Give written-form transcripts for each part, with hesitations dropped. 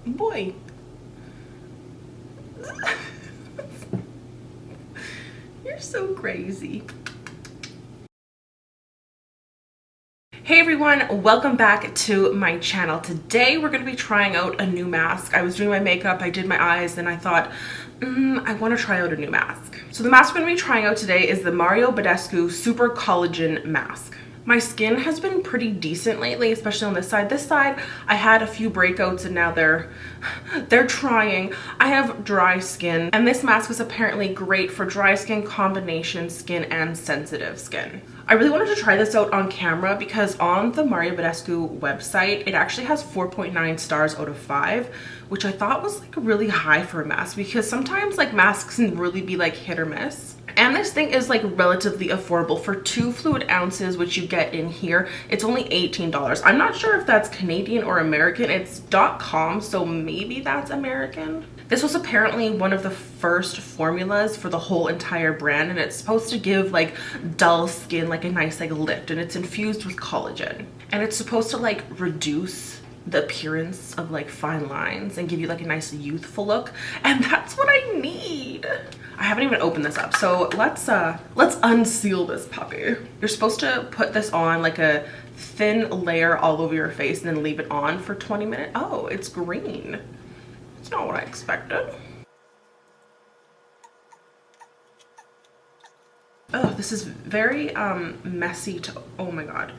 Boy. You're so crazy. Hey everyone, welcome back to my channel. Today we're going to be trying out a new mask. I was doing my makeup, I did my eyes, and I thought, I want to try out a new mask. So the mask we're going to be trying out today is the Mario Badescu Super Collagen Mask. My skin has been pretty decent lately, especially on this side. This side, I had a few breakouts and now they're trying. I have dry skin, and this mask is apparently great for dry skin, combination skin, and sensitive skin. I really wanted to try this out on camera because on the Mario Badescu website, it actually has 4.9 stars out of 5, which I thought was like really high for a mask because sometimes like masks can really be like hit or miss. And this thing is like relatively affordable. For 2 fluid ounces, which you get in here, it's only $18. I'm not sure if that's Canadian or American. It's .com, so maybe that's American. This was apparently one of the first formulas for the whole entire brand, and it's supposed to give like dull skin like a nice like lift, and it's infused with collagen. And it's supposed to like reduce the appearance of like fine lines and give you like a nice youthful look, and that's what I need. I haven't even opened this up, so let's unseal this puppy. You're supposed to put this on like a thin layer all over your face and then leave it on for 20 minutes. Oh, it's green. It's not what I expected. Oh, this is very messy to, oh my god.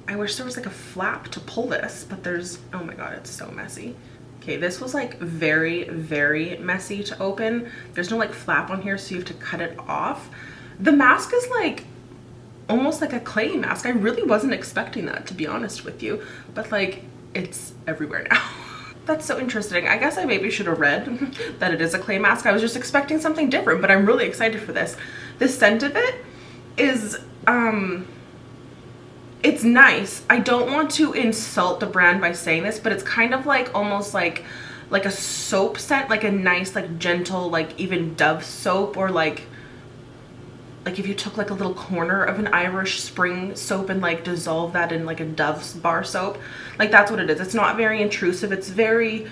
I wish there was like a flap to pull this, but there's, oh my god, it's so messy. Okay, this was like very, very messy to open. There's no like flap on here, so you have to cut it off. The mask is like almost like a clay mask. I really wasn't expecting that, to be honest with you, but like it's everywhere now. That's so interesting. I guess I maybe should have read that it is a clay mask. I was just expecting something different, but I'm really excited for this. The scent of it is it's nice. I don't want to insult the brand by saying this, but it's kind of like almost like a soap scent, like a nice like gentle like even Dove soap, or like if you took like a little corner of an Irish Spring soap and like dissolve that in like a Dove's bar soap. Like that's what it is. It's not very intrusive. It's very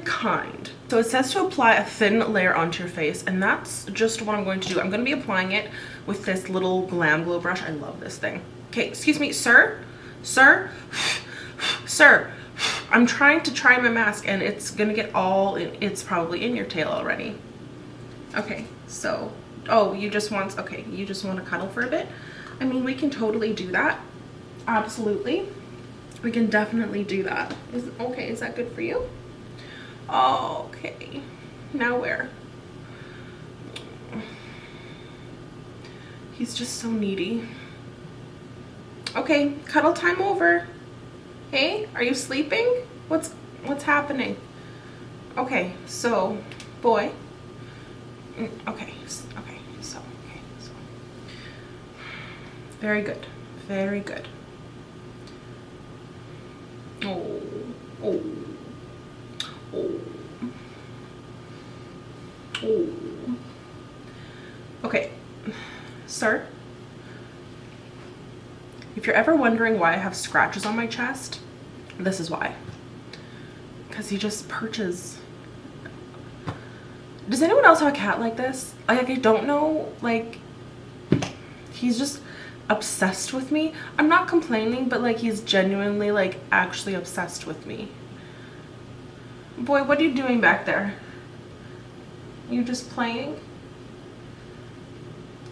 kind. So it says to apply a thin layer onto your face, and that's just what I'm going to do. I'm going to be applying it with this little Glam Glow brush. I love this thing. Okay, excuse me, sir, sir, sir. I'm trying to try my mask and it's gonna get all in, it's probably in your tail already. Okay, so, oh, you just want, okay, you just want to cuddle for a bit? I mean, we can totally do that. Absolutely. We can definitely do that. Okay, is that good for you? Okay, now where? He's just so needy. Okay, cuddle time over. Hey, are you sleeping? What's happening? Okay, so, boy. Okay, so. Very good, very good. Oh. Okay, sir. If you're ever wondering why I have scratches on my chest, this is why. Because he just perches. Does anyone else have a cat like this? Like, I don't know, like, he's just obsessed with me. I'm not complaining, but like he's genuinely like actually obsessed with me. Boy, what are you doing back there? You just playing?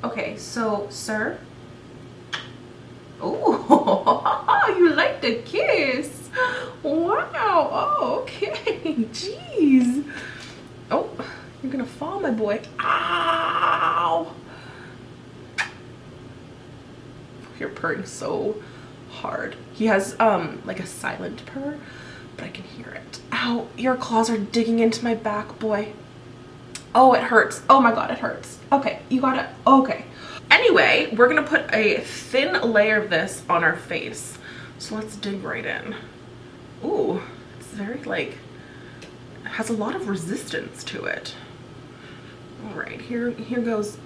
Okay, so, sir. Oh, you like the kiss. Wow. Oh, okay. Jeez. Oh, you're gonna fall, my boy. Ow. You're purring so hard. He has like a silent purr, but I can hear it. Ow, your claws are digging into my back, boy. Oh, it hurts. Oh my god, it hurts. Okay, you got it. Okay. Anyway, we're gonna put a thin layer of this on our face. So let's dig right in. Ooh, it's very like, it has a lot of resistance to it. All right, here goes,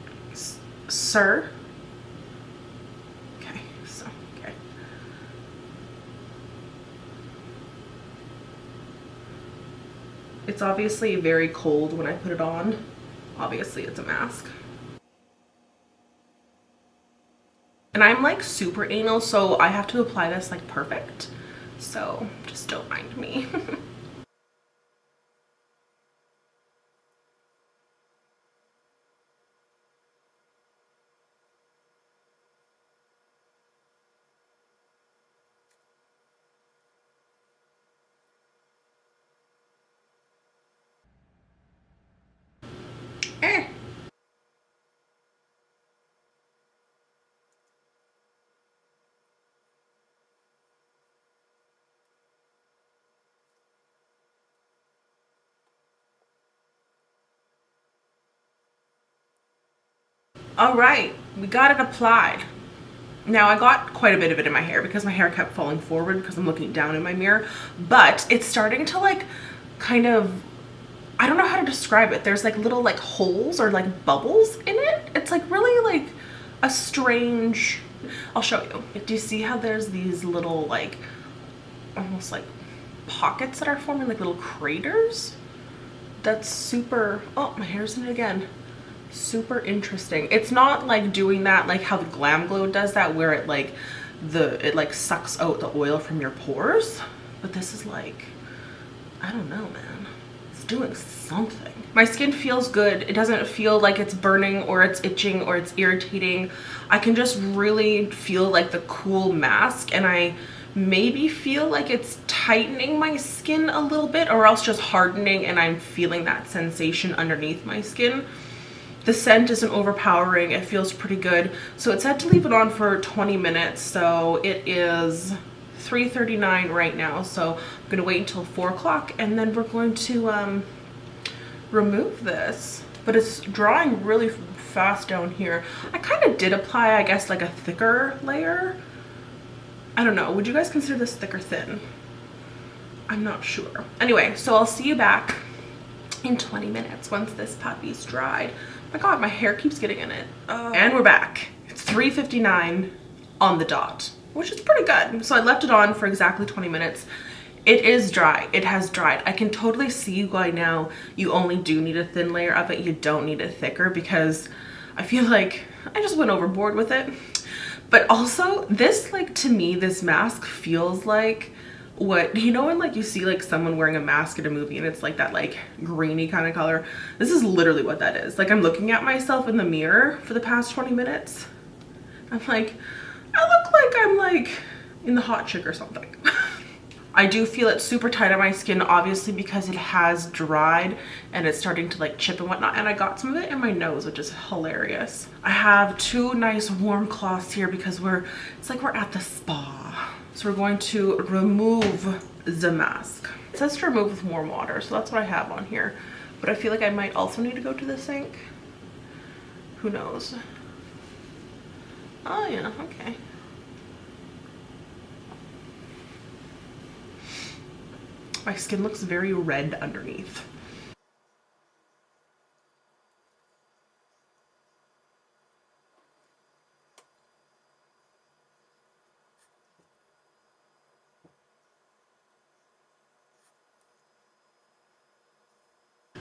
sir. Okay, so, okay. It's obviously very cold when I put it on. Obviously it's a mask. And I'm like super anal, so I have to apply this like perfect. So just don't mind me. Eh. All right, we got it applied. Now I got quite a bit of it in my hair because my hair kept falling forward because I'm looking down in my mirror, but it's starting to like kind of, I don't know how to describe it. There's like little like holes or like bubbles in it. It's like really like a strange, I'll show you. Do you see how there's these little like almost like pockets that are forming, like little craters? That's super, oh, my hair's in it again. Super interesting. It's not like doing that like how the Glam Glow does that, where it like it like sucks out the oil from your pores, but this is like, I don't know, man, it's doing something. My skin feels good. It doesn't feel like it's burning or it's itching or it's irritating. I can just really feel like the cool mask, and I maybe feel like it's tightening my skin a little bit, or else just hardening, and I'm feeling that sensation underneath my skin. The scent isn't overpowering. It feels pretty good. So it said to leave it on for 20 minutes. So it is 3:39 right now. So I'm gonna wait until 4 o'clock and then we're going to remove this. But it's drying really fast down here. I kind of did apply, I guess, like a thicker layer. I don't know. Would you guys consider this thick or thin? I'm not sure. Anyway, so I'll see you back in 20 minutes once this puppy's dried. Oh my god, my hair keeps getting in it. And we're back. It's 3:59 on the dot, which is pretty good. So I left it on for exactly 20 minutes. It is dry. It has dried. I can totally see why now you only do need a thin layer of it. You don't need it thicker, because I feel like I just went overboard with it. But also this, like, to me, this mask feels like what, you know, when like you see like someone wearing a mask in a movie and it's like that like greeny kind of color. This is literally what that is. Like, I'm looking at myself in the mirror for the past 20 minutes. I'm like, I look like I'm like in the Hot Chick or something. I do feel it super tight on my skin, obviously, because it has dried and it's starting to like chip and whatnot. And I got some of it in my nose, which is hilarious. I have two nice warm cloths here because it's like we're at the spa. So we're going to remove the mask. It says to remove with warm water, so that's what I have on here. But I feel like I might also need to go to the sink. Who knows? Oh yeah, okay. My skin looks very red underneath.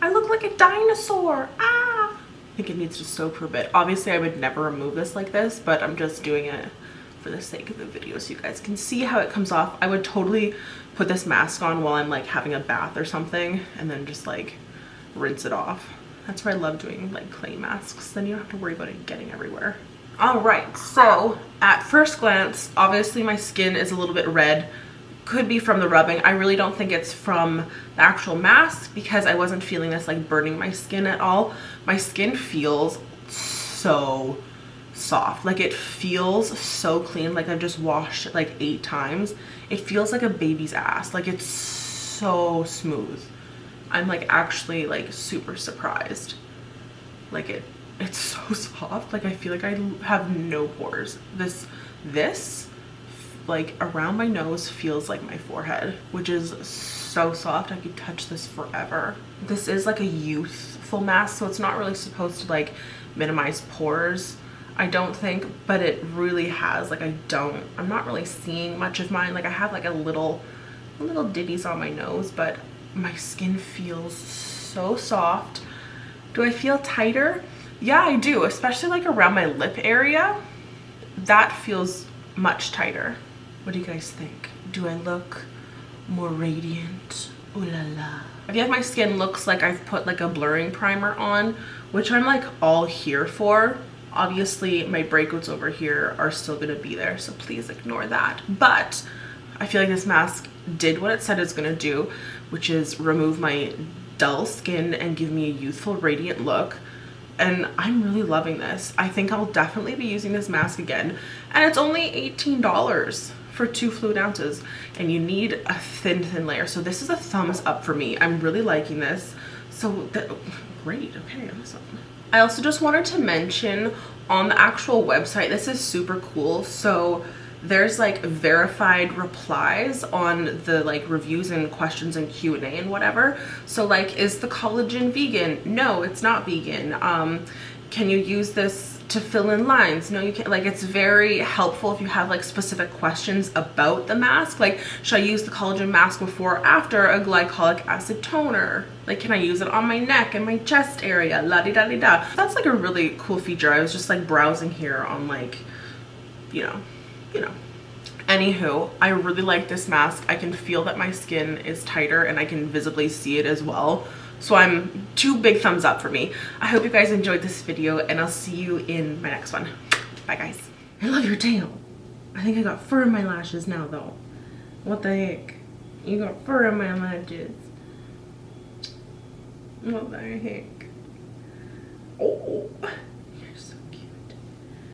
I look like a dinosaur. Ah! I think it needs to soak for a bit. Obviously, I would never remove this like this, but I'm just doing it for the sake of the video so you guys can see how it comes off. I would totally put this mask on while I'm like having a bath or something and then just like rinse it off. That's why I love doing like clay masks. Then you don't have to worry about it getting everywhere. All right, so at first glance, obviously my skin is a little bit red. Could be from the rubbing. I really don't think it's from the actual mask because I wasn't feeling this like burning my skin at all. My skin feels so soft. Like, it feels so clean. Like, I've just washed it like 8 times. It feels like a baby's ass. Like, it's so smooth. I'm like actually like super surprised. Like, it's so soft. Like, I feel like I have no pores. This like around my nose feels like my forehead, which is so soft. I could touch this forever. This is like a youthful mask, so it's not really supposed to like minimize pores, I don't think, but it really has like, I'm not really seeing much of mine. Like, I have like a little ditties on my nose, but my skin feels so soft. Do I feel tighter? Yeah, I do, especially like around my lip area. That feels much tighter. What do you guys think? Do I look more radiant? Ooh la la. I feel like my skin looks like I've put like a blurring primer on, which I'm like all here for. Obviously my breakouts over here are still gonna be there, so please ignore that. But I feel like this mask did what it said it's gonna do, which is remove my dull skin and give me a youthful, radiant look. And I'm really loving this. I think I'll definitely be using this mask again. And it's only $18 for 2 fluid ounces. And you need a thin layer. So this is a thumbs up for me. I'm really liking this. So great, okay, awesome. I also just wanted to mention on the actual website, this is super cool. So there's like verified replies on the like reviews and questions and Q&A and whatever. So like, is the collagen vegan? No, it's not vegan. Can you use this to fill in lines? No, you can't. Like, it's very helpful if you have like specific questions about the mask. Like, should I use the collagen mask before or after a glycolic acid toner? Like, can I use it on my neck and my chest area? La-di-da-di-da. That's like a really cool feature. I was just like browsing here on like, you know. Anywho, I really like this mask. I can feel that my skin is tighter and I can visibly see it as well. So I'm 2 big thumbs up for me. I hope you guys enjoyed this video and I'll see you in my next one. Bye guys. I love your tail. I think I got fur in my lashes now though. What the heck? You got fur in my lashes. What the heck? Oh.